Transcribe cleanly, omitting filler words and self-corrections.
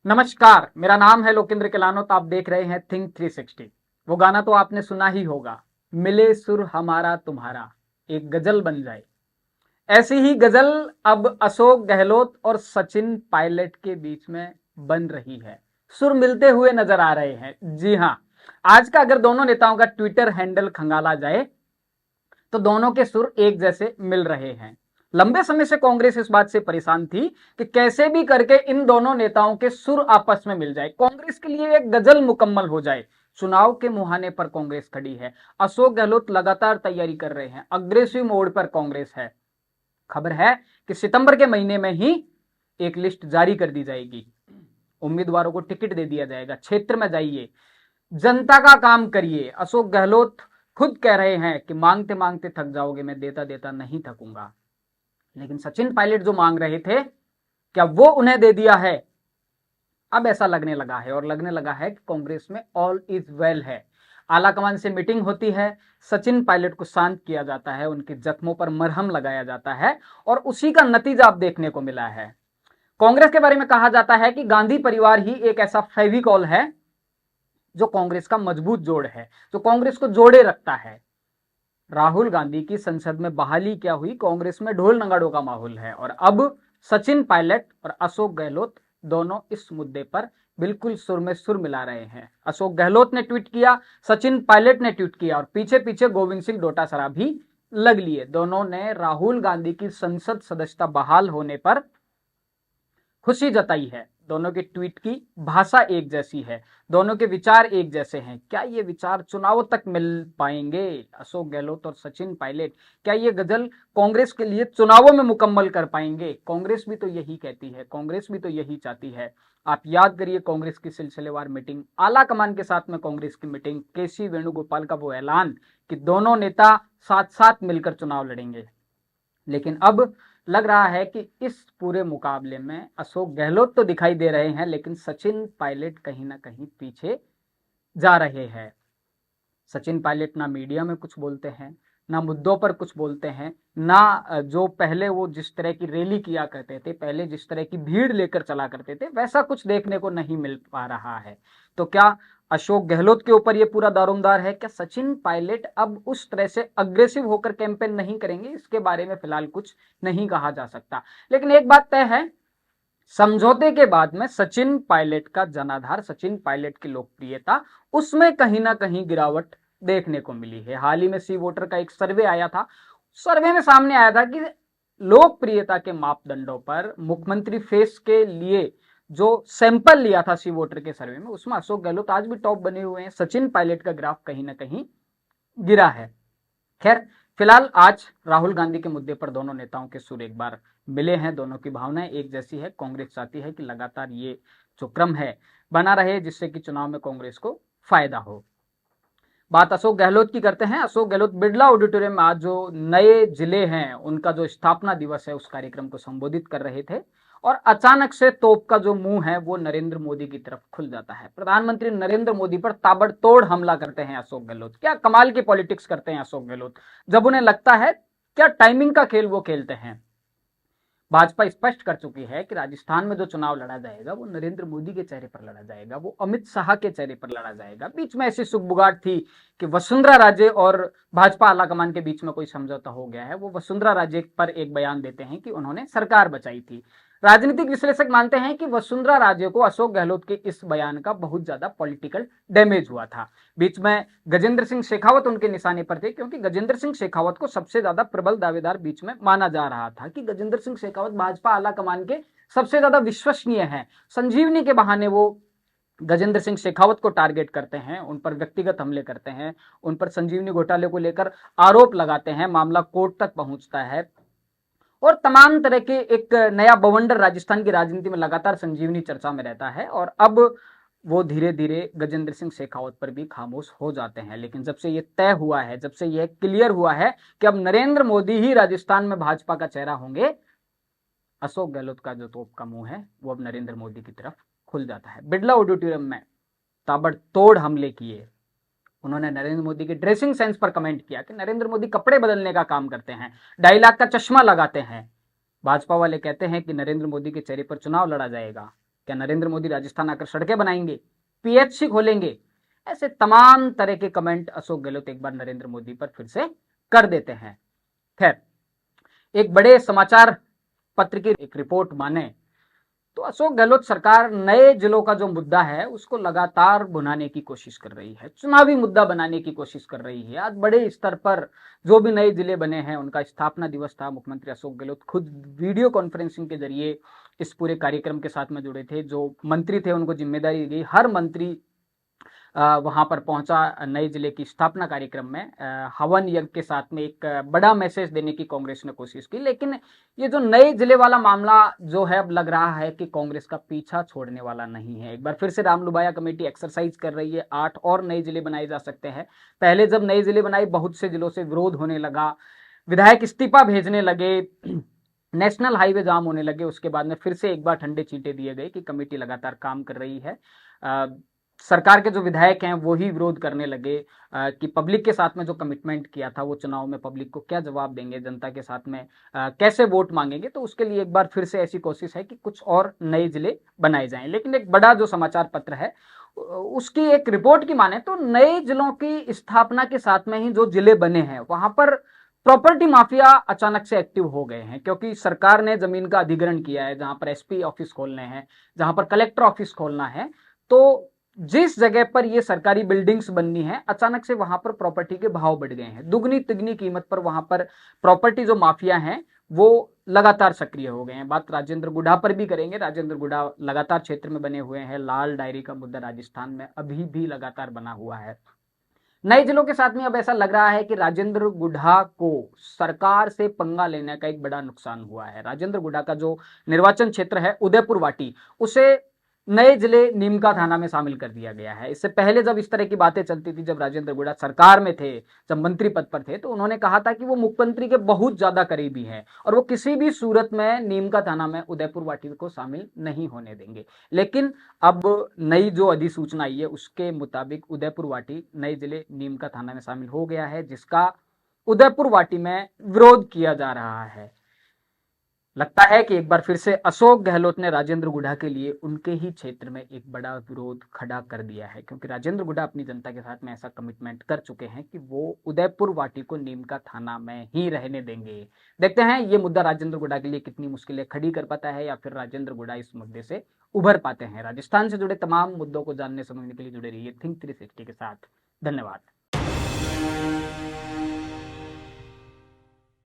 नमस्कार, मेरा नाम है लोकेंद्र किलानोत। आप देख रहे हैं थिंक 360। वो गाना तो आपने सुना ही होगा, मिले सुर हमारा तुम्हारा, एक गजल बन जाए। ऐसी ही गजल अब अशोक गहलोत और सचिन पायलट के बीच में बन रही है। सुर मिलते हुए नजर आ रहे हैं। जी हां, आज का अगर दोनों नेताओं का ट्विटर हैंडल खंगाला जाए तो दोनों के सुर एक जैसे मिल रहे हैं। लंबे समय से कांग्रेस इस बात से परेशान थी कि कैसे भी करके इन दोनों नेताओं के सुर आपस में मिल जाए, कांग्रेस के लिए एक गजल मुकम्मल हो जाए। चुनाव के मुहाने पर कांग्रेस खड़ी है। अशोक गहलोत लगातार तैयारी कर रहे हैं, अग्रेसिव मोड पर कांग्रेस है। खबर है कि सितंबर के महीने में ही एक लिस्ट जारी कर दी जाएगी, उम्मीदवारों को टिकट दे दिया जाएगा। क्षेत्र में जाइए, जनता का काम करिए। अशोक गहलोत खुद कह रहे हैं कि मांगते मांगते थक जाओगे, मैं देता देता नहीं थकूंगा। लेकिन सचिन पायलट जो मांग रहे थे, क्या वो उन्हें दे दिया है? अब ऐसा लगने लगा है, और लगने लगा है कि कांग्रेस में ऑल इज वेल है। आलाकमान से मीटिंग होती है, सचिन पायलट को शांत किया जाता है, उनके जख्मों पर मरहम लगाया जाता है, और उसी का नतीजा अब देखने को मिला है। कांग्रेस के बारे में कहा जाता है कि गांधी परिवार ही एक ऐसा फेविकॉल है जो कांग्रेस का मजबूत जोड़ है, जो कांग्रेस को जोड़े रखता है। राहुल गांधी की संसद में बहाली क्या हुई, कांग्रेस में ढोल नगाड़ों का माहौल है। और अब सचिन पायलट और अशोक गहलोत दोनों इस मुद्दे पर बिल्कुल सुर में सुर मिला रहे हैं। अशोक गहलोत ने ट्वीट किया, सचिन पायलट ने ट्वीट किया, और पीछे पीछे गोविंद सिंह डोटासरा भी लग लिए। दोनों ने राहुल गांधी की संसद सदस्यता बहाल होने पर खुशी जताई है। दोनों के ट्वीट की भाषा एक जैसी है, दोनों के विचार एक जैसे हैं। क्या ये विचार चुनावों तक मिल पाएंगे? अशोक गहलोत और सचिन पायलट क्या ये गजल कांग्रेस के लिए चुनावों में मुकम्मल कर पाएंगे? कांग्रेस भी तो यही कहती है, कांग्रेस भी तो यही चाहती है। आप याद करिए कांग्रेस की सिलसिलेवार मीटिंग, आला कमान के साथ में कांग्रेस की मीटिंग, केसी वेणुगोपाल का वो ऐलान कि दोनों नेता साथ साथ मिलकर चुनाव लड़ेंगे। लेकिन अब लग रहा है कि इस पूरे मुकाबले में अशोक गहलोत तो दिखाई दे रहे हैं, लेकिन सचिन पायलट कहीं ना कहीं पीछे जा रहे हैं। सचिन पायलट ना मीडिया में कुछ बोलते हैं, ना मुद्दों पर कुछ बोलते हैं, ना जो पहले वो जिस तरह की रैली किया करते थे, पहले जिस तरह की भीड़ लेकर चला करते थे, वैसा कुछ देखने को नहीं मिल पा रहा है। तो क्या अशोक गहलोत के ऊपर ये पूरा दारोमदार है? क्या सचिन पायलट अब उस तरह से अग्रेसिव होकर कैंपेन नहीं करेंगे? इसके बारे में फिलहाल कुछ नहीं कहा जा सकता। लेकिन एक बात तय है, समझौते के बाद में सचिन पायलट का जनाधार, सचिन पायलट की लोकप्रियता, उसमें कहीं ना कहीं गिरावट देखने को मिली है। हाल ही में सी वोटर का एक सर्वे आया था, सर्वे में सामने आया था कि लोकप्रियता के मापदंडों पर मुख्यमंत्री फेस के लिए जो सैंपल लिया था सी वोटर के सर्वे में, उसमें अशोक गहलोत आज भी टॉप बने हुए हैं। सचिन पायलट का ग्राफ कहीं ना कहीं गिरा है। खैर, फिलहाल आज राहुल गांधी के मुद्दे पर दोनों नेताओं के सुर एक बार मिले हैं, दोनों की भावनाएं एक जैसी है। कांग्रेस चाहती है कि लगातार ये जो क्रम है बना रहे, जिससे कि चुनाव में कांग्रेस को फायदा हो। बात अशोक गहलोत की करते हैं। अशोक गहलोत बिरला ऑडिटोरियम में आज जो नए जिले हैं उनका जो स्थापना दिवस है उस कार्यक्रम को संबोधित कर रहे थे, और अचानक से तोप का जो मुंह है वो नरेंद्र मोदी की तरफ खुल जाता है। प्रधानमंत्री नरेंद्र मोदी पर ताबड़तोड़ हमला करते हैं अशोक गहलोत। क्या कमाल की पॉलिटिक्स करते हैं अशोक गहलोत, जब उन्हें लगता है। क्या टाइमिंग का खेल वो खेलते हैं। भाजपा स्पष्ट कर चुकी है कि राजस्थान में जो चुनाव लड़ा जाएगा वो नरेंद्र मोदी के चेहरे पर लड़ा जाएगा, वो अमित शाह के चेहरे पर लड़ा जाएगा। बीच में ऐसी सुगबुगाहट थी कि वसुंधरा राजे और भाजपा आलाकमान के बीच में कोई समझौता हो गया है। वो वसुंधरा राजे पर एक बयान देते हैं कि उन्होंने सरकार बचाई थी। राजनीतिक विश्लेषक मानते हैं कि वसुंधरा राजे को अशोक गहलोत के इस बयान का बहुत ज्यादा पॉलिटिकल डैमेज हुआ था। बीच में गजेंद्र सिंह शेखावत उनके निशाने पर थे, क्योंकि गजेंद्र सिंह शेखावत को सबसे ज्यादा प्रबल दावेदार बीच में माना जा रहा था कि गजेंद्र सिंह शेखावत भाजपा आला कमान के सबसे ज्यादा विश्वसनीय हैं। संजीवनी के बहाने वो गजेंद्र सिंह शेखावत को टारगेट करते हैं, उन पर व्यक्तिगत हमले करते हैं, उन पर संजीवनी घोटाले को लेकर आरोप लगाते हैं, मामला कोर्ट तक पहुंचता है, और तमाम तरह के एक नया बवंडर राजस्थान की राजनीति में लगातार संजीवनी चर्चा में रहता है। और अब वो धीरे धीरे गजेंद्र सिंह शेखावत पर भी खामोश हो जाते हैं। लेकिन जब से ये तय हुआ है, जब से ये क्लियर हुआ है कि अब नरेंद्र मोदी ही राजस्थान में भाजपा का चेहरा होंगे, अशोक गहलोत का जो तोप का मुंह है वो अब नरेंद्र मोदी की तरफ खुल जाता है। बिरला ऑडिटोरियम में ताबड़तोड़ हमले किए। उन्होंने नरेंद्र मोदी के ड्रेसिंग सेंस पर कमेंट किया कि नरेंद्र मोदी कपड़े बदलने का काम करते हैं, 2.5 लाख का चश्मा लगाते हैं। भाजपा वाले कहते हैं कि नरेंद्र मोदी के चेहरे पर चुनाव लड़ा जाएगा। क्या नरेंद्र मोदी राजस्थान आकर सड़कें बनाएंगे, पीएचसी खोलेंगे? ऐसे तमाम तरह के कमेंट अशोक गहलोत एक बार नरेंद्र मोदी पर फिर से कर देते हैं। खैर, एक बड़े समाचार पत्र की एक रिपोर्ट माने तो अशोक गहलोत सरकार नए जिलों का जो मुद्दा है उसको लगातार भुनाने की कोशिश कर रही है, चुनावी मुद्दा बनाने की कोशिश कर रही है। आज बड़े स्तर पर जो भी नए जिले बने हैं उनका स्थापना दिवस था। मुख्यमंत्री अशोक गहलोत खुद वीडियो कॉन्फ्रेंसिंग के जरिए इस पूरे कार्यक्रम के साथ में जुड़े थे। जो मंत्री थे उनको जिम्मेदारी दी गई, हर मंत्री वहां पर पहुंचा नए जिले की स्थापना कार्यक्रम में। हवन यज्ञ के साथ में एक बड़ा मैसेज देने की कांग्रेस ने कोशिश की, लेकिन ये जो नए जिले वाला मामला जो है अब लग रहा है कि कांग्रेस का पीछा छोड़ने वाला नहीं है। एक बार फिर से रामलुबाया कमेटी एक्सरसाइज कर रही है, 8 और नए जिले बनाए जा सकते हैं। पहले जब नए जिले बनाए बहुत से जिलों से विरोध होने लगा, विधायक इस्तीफा भेजने लगे, नेशनल हाईवे जाम होने लगे। उसके बाद में फिर से एक बार ठंडे चींटे दिए गए कि कमेटी लगातार काम कर रही है। सरकार के जो विधायक हैं वो ही विरोध करने लगे कि पब्लिक के साथ में जो कमिटमेंट किया था वो चुनाव में पब्लिक को क्या जवाब देंगे, जनता के साथ में कैसे वोट मांगेंगे। तो उसके लिए एक बार फिर से ऐसी कोशिश है कि कुछ और नए जिले बनाए जाएं। लेकिन एक बड़ा जो समाचार पत्र है उसकी एक रिपोर्ट की माने तो नए जिलों की स्थापना के साथ में ही जो जिले बने हैं वहां पर प्रॉपर्टी माफिया अचानक से एक्टिव हो गए हैं, क्योंकि सरकार ने जमीन का अधिग्रहण किया है। जहां पर एसपी ऑफिस खोलने हैं, जहां पर कलेक्टर ऑफिस खोलना है, तो जिस जगह पर ये सरकारी बिल्डिंग्स बननी है अचानक से वहां पर प्रॉपर्टी के भाव बढ़ गए हैं। दुगनी तिगनी कीमत पर वहां पर प्रॉपर्टी जो माफिया हैं वो लगातार सक्रिय हो गए हैं। बात राजेंद्र गुढ़ा पर भी करेंगे। राजेंद्र गुढ़ा लगातार क्षेत्र में बने हुए हैं। लाल डायरी का मुद्दा राजस्थान में अभी भी लगातार बना हुआ है। नए जिलों के साथ में अब ऐसा लग रहा है कि राजेंद्र गुढ़ा को सरकार से पंगा लेने का एक बड़ा नुकसान हुआ है। राजेंद्र गुढ़ा का जो निर्वाचन क्षेत्र है उदयपुर वाटी, उसे नए जिले नीमका थाना में शामिल कर दिया गया है। इससे पहले जब इस तरह की बातें चलती थी, जब राजेंद्र गुढ़ा सरकार में थे, जब मंत्री पद पर थे, तो उन्होंने कहा था कि वो मुख्यमंत्री के बहुत ज्यादा करीबी हैं और वो किसी भी सूरत में नीमका थाना में उदयपुर वाटी को शामिल नहीं होने देंगे। लेकिन अब नई जो अधिसूचना आई है उसके मुताबिक उदयपुर वाटी नए जिले नीमका थाना में शामिल हो गया है, जिसका उदयपुर वाटी में विरोध किया जा रहा है। लगता है कि एक बार फिर से अशोक गहलोत ने राजेंद्र गुढ़ा के लिए उनके ही क्षेत्र में एक बड़ा विरोध खड़ा कर दिया है, क्योंकि राजेंद्र गुढ़ा अपनी जनता के साथ में ऐसा कमिटमेंट कर चुके हैं कि वो उदयपुर वाटी को नीमका थाना में ही रहने देंगे। देखते हैं ये मुद्दा राजेंद्र गुढ़ा के लिए कितनी मुश्किलें खड़ी कर पाता है, या फिर राजेंद्र गुढ़ा इस मुद्दे से उभर पाते हैं। राजस्थान से जुड़े तमाम मुद्दों को जानने समझने के लिए जुड़े रहिए थिंक 360 के साथ। धन्यवाद।